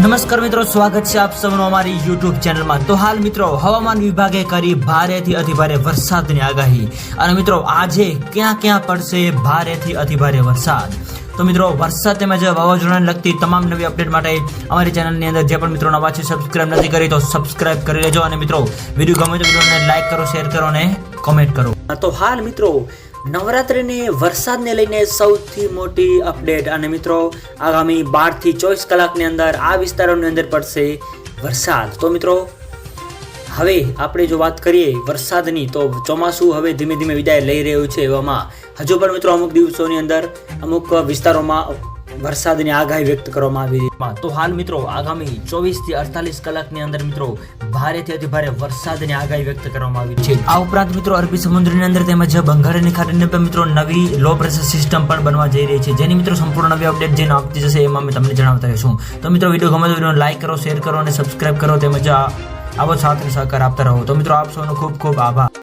નમસ્કાર મિત્રો, સ્વાગત છે આપ સૌનું અમારી યુટ્યુબ ચેનલમાં। તો હાલ મિત્રો હવામાન વિભાગે કરી ભારેથી અતિભારે વરસાદની આગાહી। અને મિત્રો આજે ક્યાં ક્યાં પડશે ભારેથી અતિભારે વરસાદ। તો મિત્રો વરસાદ તેમજ વાવાઝોડાને લગતી તમામ નવી અપડેટ માટે અમારી ચેનલની અંદર જે પણ મિત્રો નવા છે સબસ્ક્રાઇબ નથી કરી તો સબસ્ક્રાઇબ કરી લેજો। અને મિત્રો વિડીયો ગમે તો વિડીયોને લાઈક કરો, શેર કરો અને કોમેન્ટ કરો। તો હાલ મિત્રો નવરાત્રિની વરસાદને લઈને સૌથી મોટી અપડેટ। અને મિત્રો આગામી 12 થી 24 કલાકની અંદર આ વિસ્તારોની અંદર પડશે વરસાદ। તો મિત્રો હવે આપણે જો વાત કરીએ વરસાદની તો ચોમાસું હવે ધીમે ધીમે વિદાય લઈ રહ્યું છે। એવામાં હજુ પણ મિત્રો અમુક દિવસોની અંદર અમુક વિસ્તારોમાં વરસાદની આગાહી વ્યક્ત કરવામાં આવી રહી છે। તો હાલ મિત્રો આગામી 24 થી 48 કલાકની અંદર મિત્રો ભારેથી અતિભારે વરસાદની આગાહી વ્યક્ત કરવામાં આવી છે। આ ઉપરાંત મિત્રો અરબી સમુદ્રની અંદર તેમજ બંગાળની ખાડીની પર મિત્રો નવી લો પ્રેશર સિસ્ટમ પણ બનવા જઈ રહી છે, જેની મિત્રો સંપૂર્ણ નવી અપડેટ જે આપતી જશે એમાં અમે તમને જણાવતા રહીશું। તો મિત્રો વિડીયો ગમે તો વિડીયોને લાઈક કરો, શેર કરો અને સબસ્ક્રાઇબ કરો તેમજ આવો સાથ સહકાર આપતા રહો। તો મિત્રો આપ સૌનો ખૂબ ખૂબ આભાર।